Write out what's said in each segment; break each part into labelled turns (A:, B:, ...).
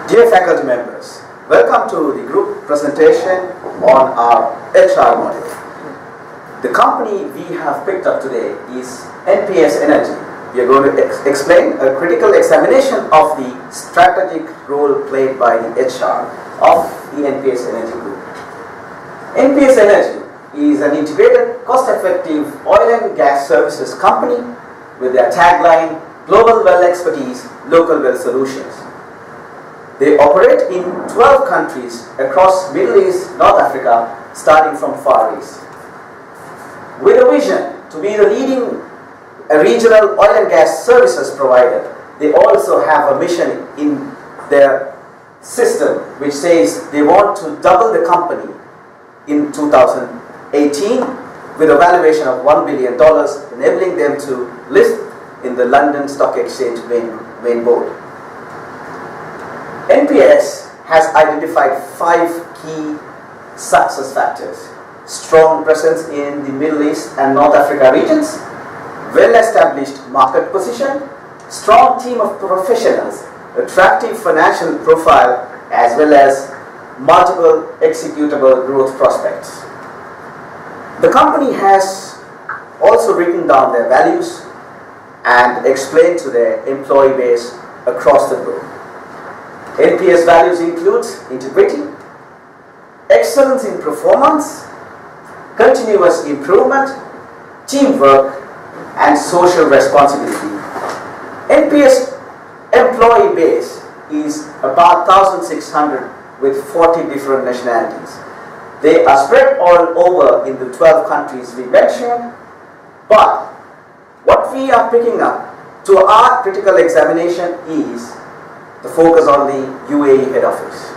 A: Dear faculty members, welcome to the group presentation on our HR module. The company we have picked up today is NPS Energy. We are going to explain a critical examination of the strategic role played by the HR of the NPS Energy Group. NPS Energy is an integrated, cost-effective oil and gas services company with their tagline, Global Well Expertise, Local Well Solutions. They operate in 12 countries across Middle East, North Africa, starting from Far East. With a vision to be the leading regional oil and gas services provider, they also have a mission in their system which says they want to double the company in 2018 with a valuation of $1 billion, enabling them to list in the London Stock Exchange main board. NPS has identified 5 key success factors: strong presence in the Middle East and North Africa regions, well-established market position, strong team of professionals, attractive financial profile, as well as multiple executable growth prospects. The company has also written down their values and explained to their employee base across the globe. NPS values include integrity, excellence in performance, continuous improvement, teamwork, and social responsibility. NPS employee base is about 1,600 with 40 different nationalities. They are spread all over in the 12 countries we mentioned, but what we are picking up to our critical examination is the focus on the UAE head office.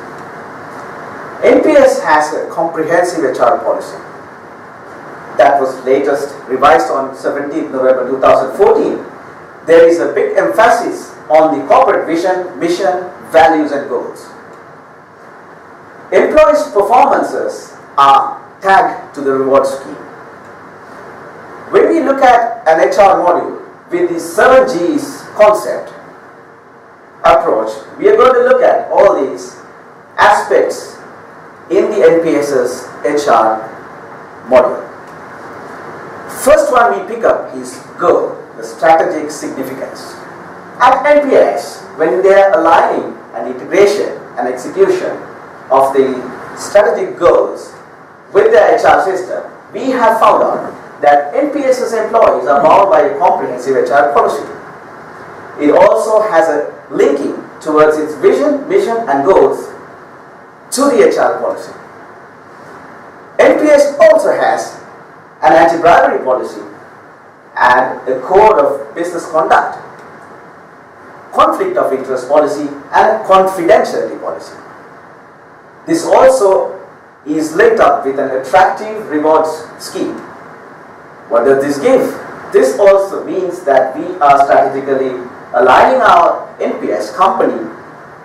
A: NPS has a comprehensive HR policy that was latest revised on 17th November 2014. There is a big emphasis on the corporate vision, mission, values and goals. Employees' performances are tagged to the reward scheme. When we look at an HR module with the 7 Gs concept approach, we are going to look at all these aspects in the NPS's HR module. First one we pick up is goal, the strategic significance. At NPS, when they are aligning an integration and execution of the strategic goals with the HR system, we have found out that NPS's employees are bound by a comprehensive HR policy. It also has a linking towards its vision, mission and goals to the HR policy. NPS also has an anti-bribery policy and a code of business conduct, conflict of interest policy and confidentiality policy. This also is linked up with an attractive rewards scheme. What does this give? This also means that we are strategically aligning our NPS company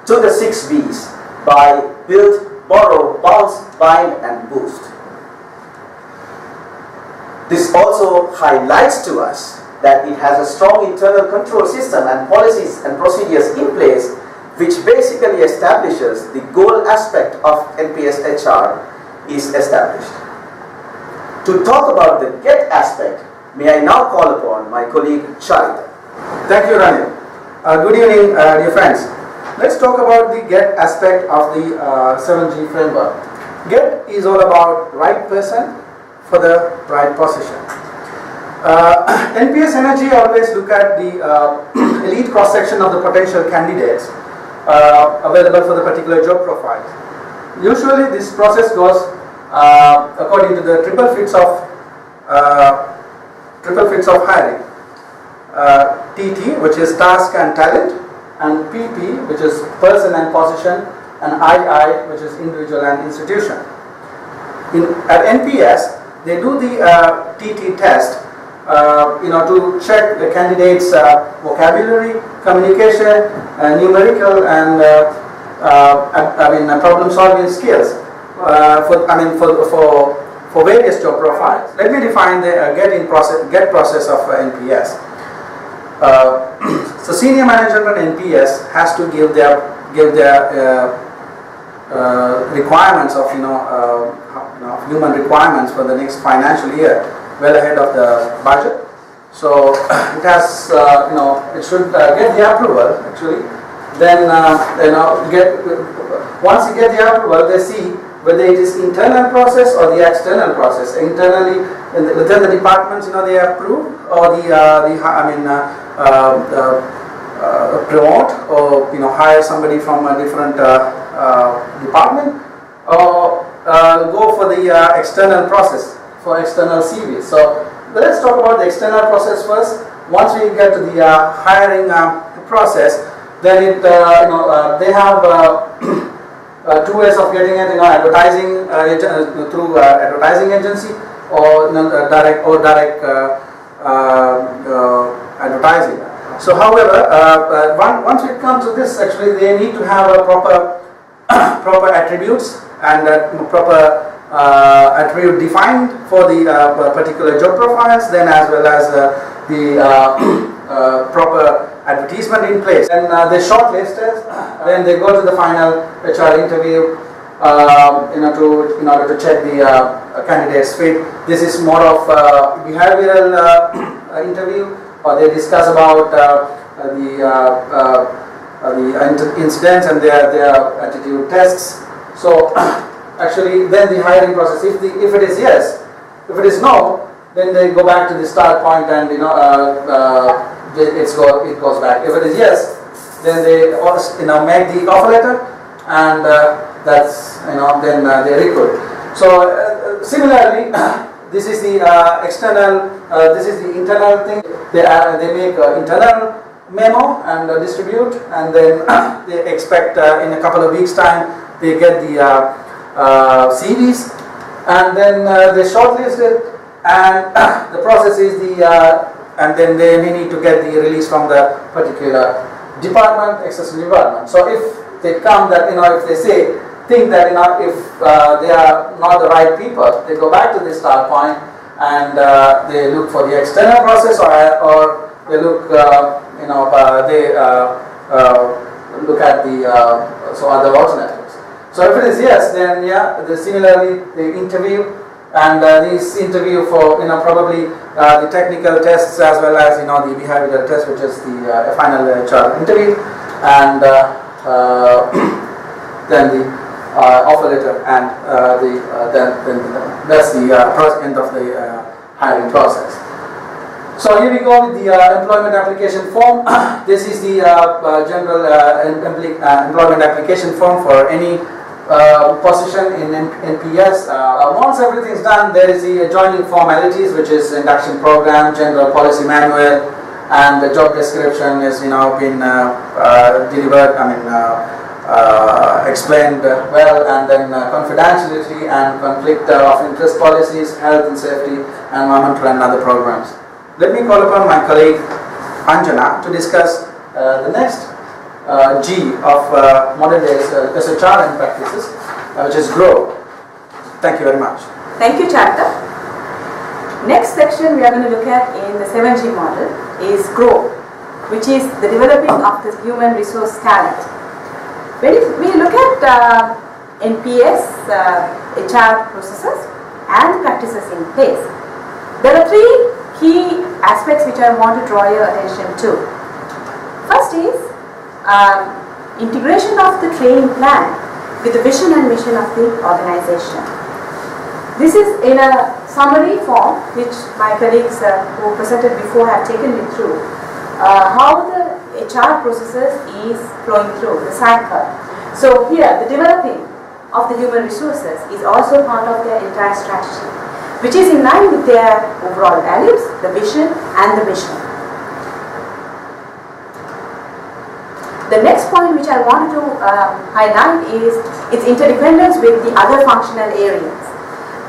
A: to the 6 Bs by build, borrow, bounce, bind and boost. This also highlights to us that it has a strong internal control system and policies and procedures in place which basically establishes the goal aspect of NPS HR is established. To talk about the get aspect, may I now call upon my colleague Charita.
B: Thank you, Ranil. Good evening, dear friends. Let's talk about the GET aspect of the 7G framework. GET is all about right person for the right position. NPS Energy always look at the elite cross-section of the potential candidates available for the particular job profile. Usually this process goes according to the triple fits of hiring. TT, which is task and talent, and PP, which is person and position, and II, which is individual and institution. At NPS, they do the TT test, to check the candidate's vocabulary, communication, numerical, and problem-solving skills for various job profiles. Let me define the get process of NPS. So senior management on NPS has to give their give their requirements of human requirements for the next financial year well ahead of the budget. So it has it should get the approval actually. Then once you get the approval, they see whether it is internal process or the external process. Internally, within the departments, they approve, or promote, or hire somebody from a different department, or go for the external process for external CVs. So let's talk about the external process first. Once we get to the hiring process, then they have 2 ways of getting it, advertising through advertising agency, or direct advertising. So, however, once it comes to this, actually, they need to have a proper attributes and proper attribute defined for the particular job profiles, then as well as the proper advertisement in place. And they shortlist it, then they go to the final HR interview in order to check the candidate's fit. This is more of behavioral interview, or they discuss about the incidents and their attitude tests. So actually, then the hiring process, if it is yes, if it is no, then they go back to the start point and it goes back. If it is yes, then they make the offer letter, and that's then they recruit. So similarly, this is the external, this is the internal thing. They make internal memo and distribute, and then they expect in a couple of weeks' time they get the CVs, and then they shortlist it, and the process is and then they need to get the release from the particular department, accessory department. So if they come that if they think that if they are not the right people, they go back to the start point and they look for the external process, or they look look at the other alternatives. So if it is yes, then similarly they interview, and these interview for probably the technical tests as well as the behavioral test, which is the final HR interview, and then the offer letter, and then that's the end of the hiring process. So here we go with the employment application form. This is the general employment application form for any position in NPS. Once everything is done, there is the adjoining formalities, which is induction program, general policy manual, and the job description is been delivered. Explained well, and then confidentiality and conflict of interest policies, health and safety, environmental and other programs. Let me call upon my colleague Anjana to discuss the next G of modern day SHR and practices, which is grow. Thank you very much.
C: Thank you, Chapter. Next section we are going to look at in the 7G model is grow, which is the developing of the human resource talent. When we look at NPS, HR processes and practices in place, there are 3 key aspects which I want to draw your attention to. First is integration of the training plan with the vision and mission of the organization. This is in a summary form which my colleagues who presented before have taken me through how the HR processes is flowing through the cycle. So here the developing of the human resources is also part of their entire strategy, which is in line with their overall values, the vision and the mission. The next point which I want to highlight is its interdependence with the other functional areas.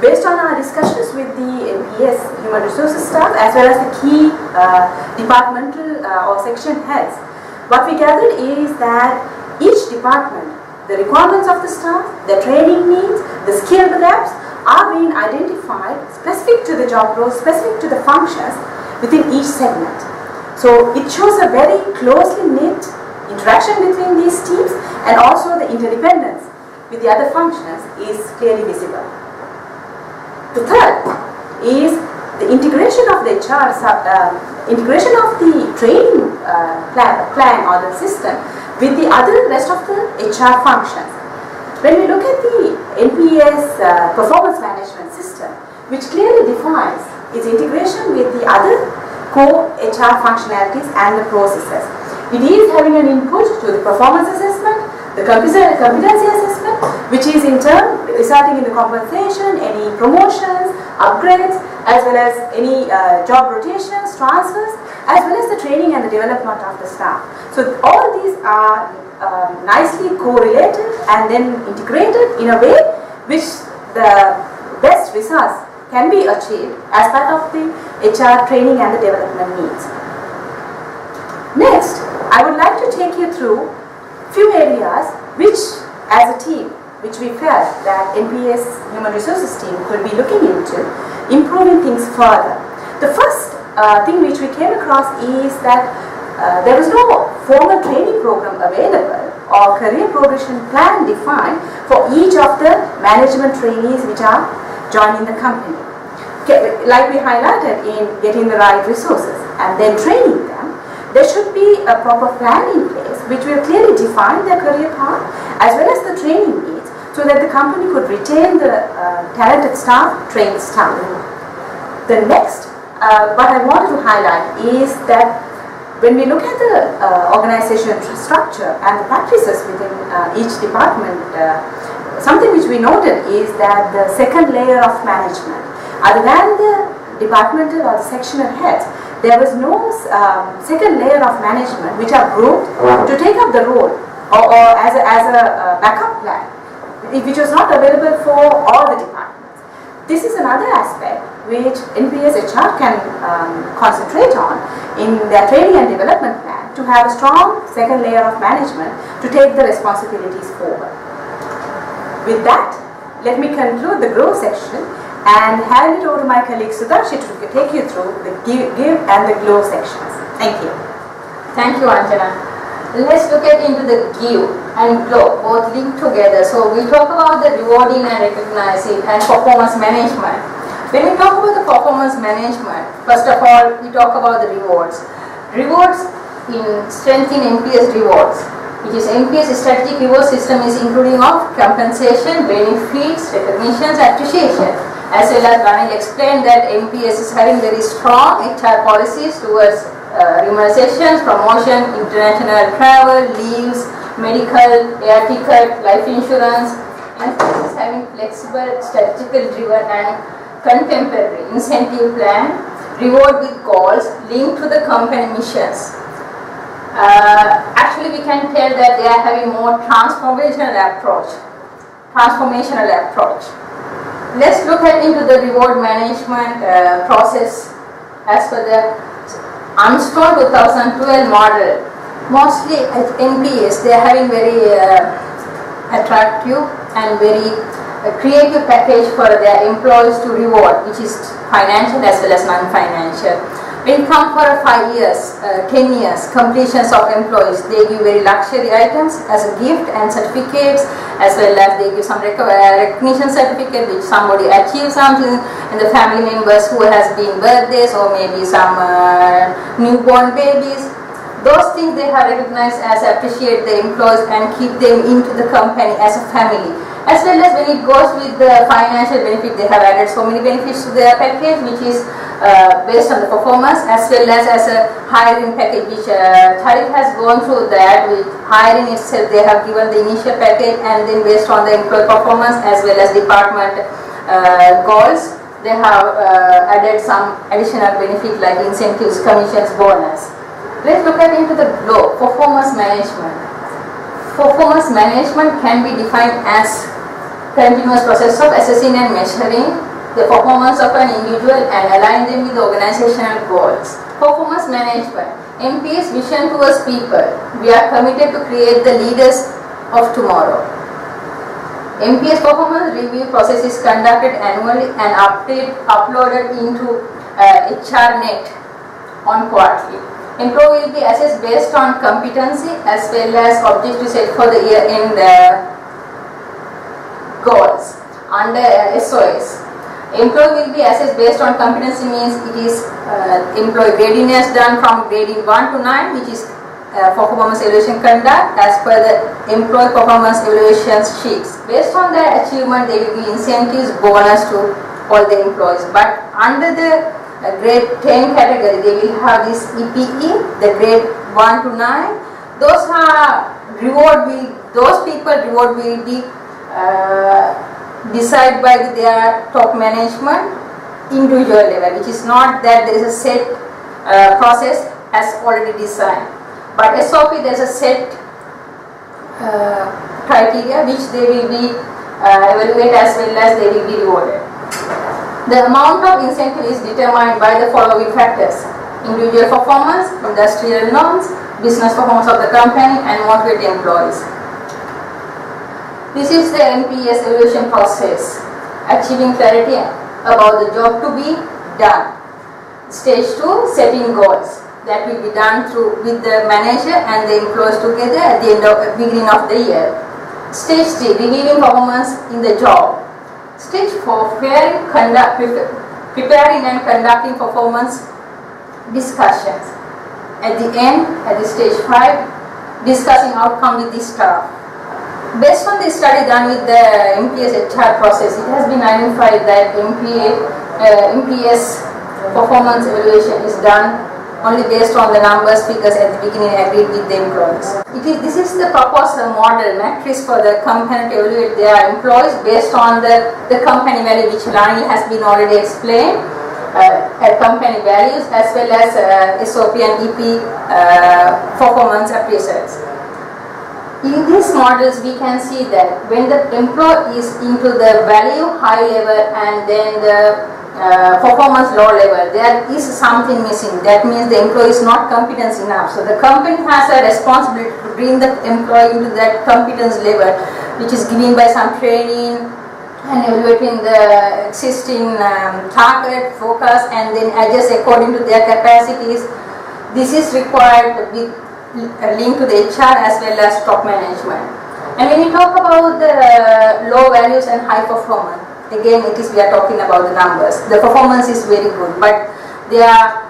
C: Based on our discussions with the NPS human resources staff as well as the key departmental or section heads, what we gathered is that each department, the requirements of the staff, the training needs, the skill gaps are being identified specific to the job roles, specific to the functions within each segment. So it shows a very closely knit interaction between these teams, and also the interdependence with the other functions is clearly visible. The third is the integration of the integration of the training plan or the system with the other rest of the HR functions. When we look at the NPS performance management system, which clearly defines its integration with the other core HR functionalities and the processes. It is having an input to the performance assessment, the competency assessment, which is in turn resulting in the compensation, any promotions, upgrades, as well as any job rotations, transfers, as well as the training and the development of the staff. So all these are nicely correlated and then integrated in a way which the best results can be achieved as part of the HR training and the development needs. Next, I would like to take you through few areas which, as a team, which we felt that NPS Human Resources team could be looking into improving things further. The first thing which we came across is that there was no formal training program available or career progression plan defined for each of the management trainees which are joining the company. Like we highlighted in getting the right resources and then training them, there should be a proper plan in place which will clearly define their career path as well as the training needs so that the company could retain the talented staff, trained staff. The next, what I wanted to highlight is that when we look at the organization structure and the practices within each department, something which we noted is that the second layer of management, other than the departmental or the sectional heads, there was no second layer of management which are grouped to take up the role or as a backup plan, which was not available for all the departments. This is another aspect which NPS HR can concentrate on in their training and development plan to have a strong second layer of management to take the responsibilities forward. With that, let me conclude the grow section and hand it over to my colleague Sudashi to take you through the give and the glow sections. Thank you.
D: Thank you, Anjana. Let's look at into the give and glow, both linked together. So we talk about the rewarding and recognizing and performance management. When we talk about the performance management, first of all, we talk about the rewards. Rewards in strength in NPS rewards, which is NPS strategic reward system is including of compensation, benefits, recognitions, appreciation. As well as Ranil explained that NPS is having very strong HR policies towards remunerations, promotion, international travel, leaves, medical, air ticket, life insurance, and this is having flexible, strategical driven and contemporary incentive plan, reward with goals linked to the company missions. Actually, we can tell that they are having more transformational approach. Let's look at into the reward management process as per the Armstrong 2012 model. Mostly at NPS, they are having very attractive and very creative package for their employees to reward, which is financial as well as non-financial. When it comes for 5 years, 10 years, completions of employees, they give very luxury items as a gift and certificates, as well as they give some recognition certificate which somebody achieved something, and the family members who has been birthdays or maybe some newborn babies. Those things they have recognized as appreciate the employees and keep them into the company as a family. As well as when it goes with the financial benefit, they have added so many benefits to their package, which is based on the performance, as well as a hiring package, which Tariq has gone through that. With hiring itself, they have given the initial package, and then based on the employee performance as well as department goals, they have added some additional benefit like incentives, commissions, bonus. Let's look at into the glow, performance management. Performance management can be defined as continuous process of assessing and measuring the performance of an individual and align them with the organizational goals. Performance management, NPS vision towards people. We are committed to create the leaders of tomorrow. NPS performance review process is conducted annually and uploaded into HRNet on quarterly. Employee will be assessed based on competency as well as objectives set for the year-end goals. Under SOS, employee will be assessed based on competency means it is employee readiness done from grading 1 to 9, which is for performance evaluation conduct as per the employee performance evaluation sheets. Based on their achievement, there will be incentives, bonus to all the employees. But under the grade 10 category, they will have this EPE, the grade 1 to 9. Those people reward will be decided by their top management individual level, which is not that there is a set process as already designed. But SOP, there is a set criteria which they will be evaluated as well as they will be rewarded. The amount of incentive is determined by the following factors: individual performance, industrial norms, business performance of the company, and motivated employees. This is the NPS evaluation process, achieving clarity about the job to be done. Stage 2, setting goals. That will be done with the manager and the employees together at the beginning of the year. Stage 3, reviewing performance in the job. Stage 4, preparing and conducting performance discussions. At the end, at the stage 5, discussing outcome with the staff. Based on the study done with the NPS HR process, it has been identified that NPS performance evaluation is done only based on the numbers, figures at the beginning agreed with the employees. This is the proposed model matrix for the company to evaluate their employees based on the company value, which Lani has been already explained, company values as well as SOP and EP performance appraisals. In these models, we can see that when the employee is into the value high level and then the performance low level, there is something missing. That means the employee is not competent enough. So the company has a responsibility to bring the employee into that competence level, which is given by some training and evaluating the existing target, focus, and then adjust according to their capacities. This is required with a link to the HR as well as top management. And when we talk about the low values and high performance, again we are talking about the numbers. The performance is very good, but they are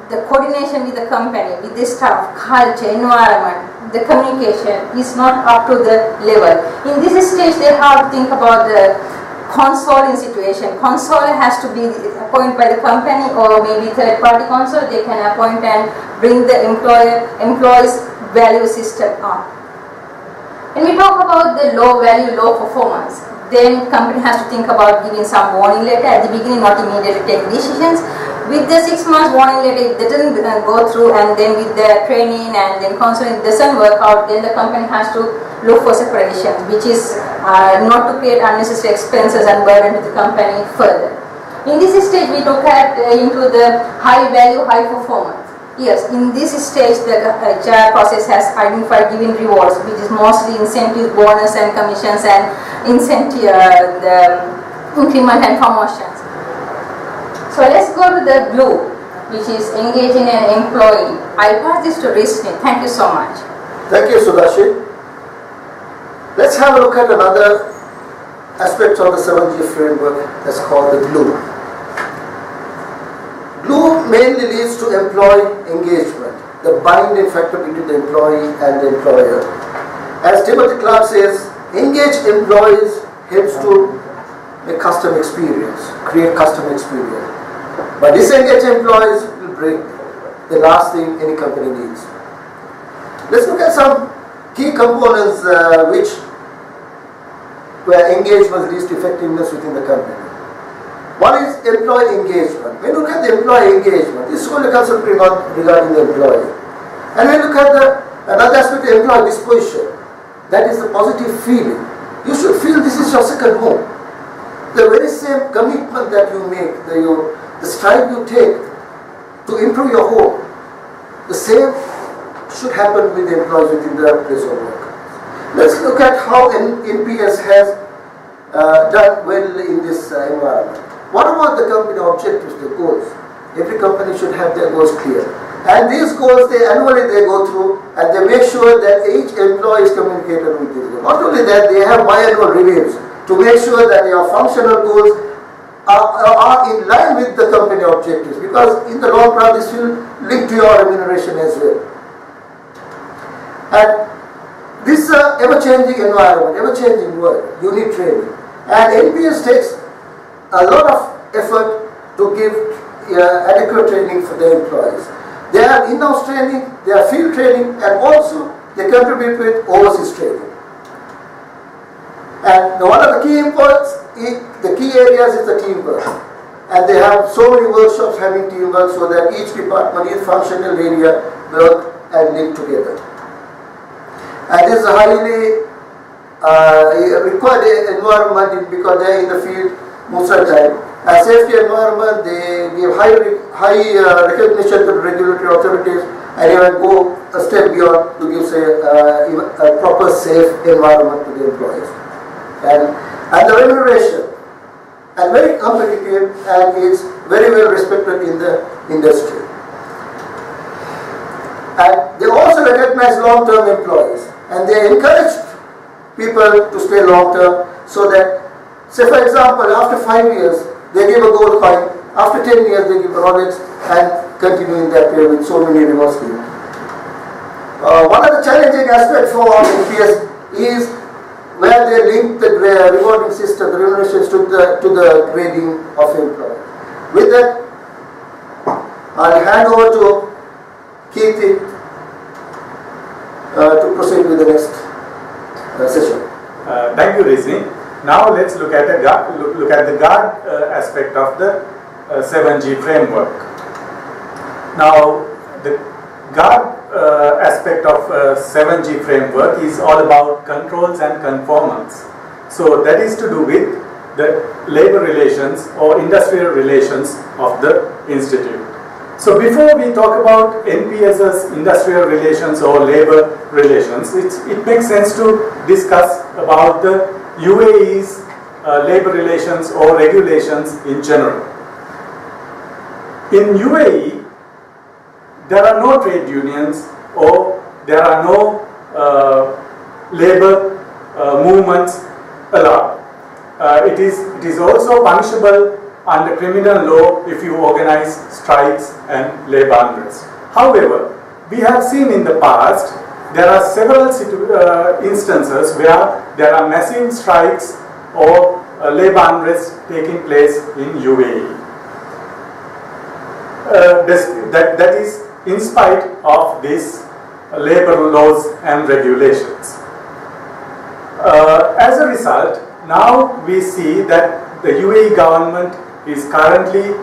D: the coordination with the company, with the staff, culture, environment, the communication is not up to the level. In this stage, they have to think about the consoling situation. Console has to be appointed by the company or maybe third-party console. They can appoint and bring the employees' value system up. When we talk about the low value, low performance, then company has to think about giving some warning letter at the beginning, not immediately take decisions. With the 6 months warning letter, it doesn't go through, and then with the training and then counseling it doesn't work out, then the company has to look for separation, which is not to create unnecessary expenses and burden to the company further. In this stage, we look at into the high value, high performance. Yes, in this stage, the HR process has identified giving rewards, which is mostly incentive, bonus and commissions and incentive, the increment and promotions. So let's go to the blue, which is engaging an employee. I pass this to Rishni. Thank you so much.
E: Thank you, Sudashi. Let's have a look at another aspect of the 7G framework that's called the glue. Glue mainly leads to employee engagement, the binding factor between the employee and the employer. As Timothy Clark says, engaged employees helps to make customer experience, create customer experience. But disengaged employees will break the last thing any company needs. Let's look at some key components where engagement leads to effectiveness within the company. One is employee engagement. When you look at the employee engagement, this is only concentrating on regarding the employee. And when you look at another aspect of employee disposition, that is the positive feeling. You should feel this is your second home. The very same commitment that you make, the strive you take to improve your home, the same should happen with the employees within their place of work. Let's look at how NPS has done well in this environment. What about the company objectives, the goals? Every company should have their goals clear. And these goals, annually they go through and they make sure that each employee is communicated with these goals. Not only that, they have biannual reviews to make sure that your functional goals are in line with the company objectives, because in the long run this will link to your remuneration as well. And this is an ever-changing environment, ever-changing world. You need training. And NPS takes a lot of effort to give adequate training for their employees. They have in-house training, they have field training, and also they contribute with overseas training. And one of the key imports, the key areas is the teamwork. And they have so many workshops having teamwork so that each department, each functional area work and live together. And this is a highly required environment because they are in the field most of the time. A safety environment, they give high recognition to the regulatory authorities and even go a step beyond to give a proper safe environment to the employees. And the remuneration, and very competitive, and is very well respected in the industry. And they also recognize long-term employees, and they encourage people to stay long-term so that, say for example, after 5 years, they give a gold coin, after 10 years they give a Rolex, and continue in that way with so many rewards schemes. One of the challenging aspects for NPS is where they link the rewarding system, the remunerations to the grading of employees. With that, I'll hand over to Keith to proceed with the next session.
F: Thank you, Rizvi. Now let's look at the guard aspect of the 7G framework. Now the guard aspect of 7G framework is all about controls and conformance. So that is to do with the labor relations or industrial relations of the institute. So before we talk about NPS's industrial relations or labor relations, it makes sense to discuss about the UAE's labor relations or regulations in general. In UAE, there are no trade unions or there are no labor movements allowed. It is also punishable under criminal law if you organize strikes and labor unrest. However, we have seen in the past there are several instances where there are massive strikes or labor unrest taking place in UAE. That is in spite of these labor laws and regulations. As a result, now we see that the UAE government is currently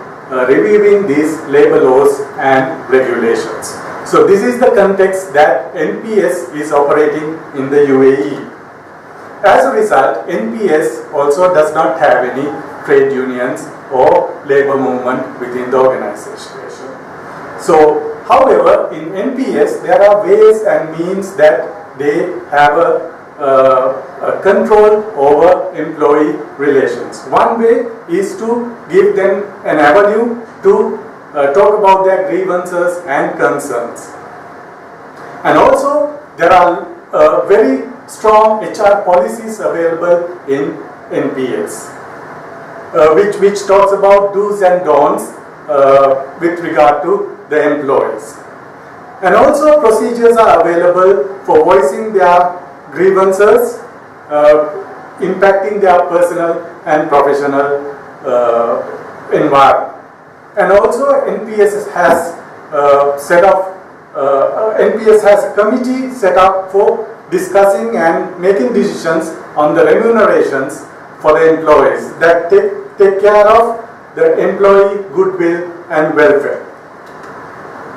F: reviewing these labor laws and regulations. So this is the context that NPS is operating in the UAE. As a result, NPS also does not have any trade unions or labor movement within the organization. So, however, in NPS there are ways and means that they have a control over employee relations. One way is to give them an avenue to talk about their grievances and concerns. And also there are very strong HR policies available in NPS, which talks about do's and don'ts with regard to the employees. And also procedures are available for voicing their grievances impacting their personal and professional environment. And also NPS has NPS has a committee set up for discussing and making decisions on the remunerations for the employees that take care of the employee goodwill and welfare.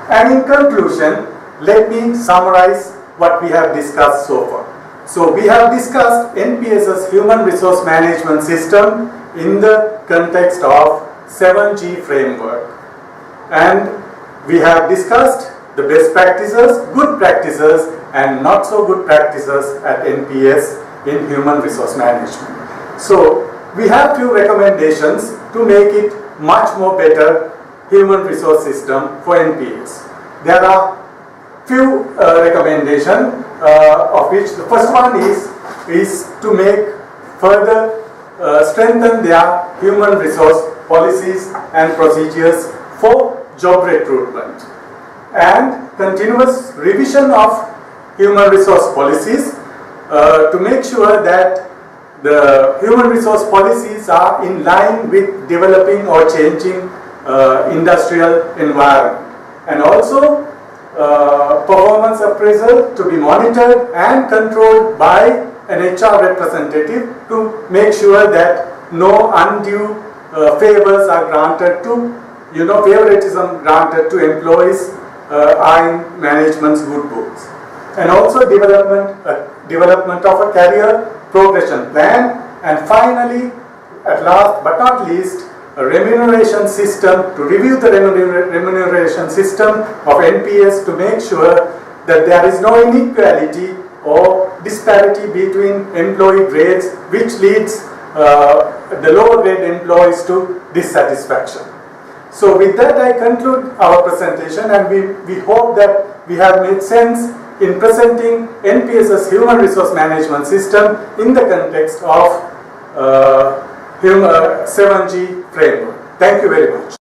F: And in conclusion, let me summarize what we have discussed so far. So we have discussed NPS's human resource management system in the context of 7G framework. And we have discussed the best practices, good practices, and not so good practices at NPS in human resource management. So we have few recommendations to make it much more better human resource system for NPS. there are few recommendations, of which the first one is to make further strengthen their human resource policies and procedures for job recruitment, and continuous revision of human resource policies to make sure that the human resource policies are in line with developing or changing industrial environment, and also performance appraisal to be monitored and controlled by an HR representative to make sure that no undue favors are granted to, favoritism granted to employees are in management's good books. And also development of a career progression plan, and finally, at last but not least, a remuneration system to review the remuneration system of NPS to make sure that there is no inequality or disparity between employee grades, which leads the lower grade employees to dissatisfaction. So with that, I conclude our presentation, and we hope that we have made sense in presenting NPS's human resource management system in the context of 7G framework. Thank you very much.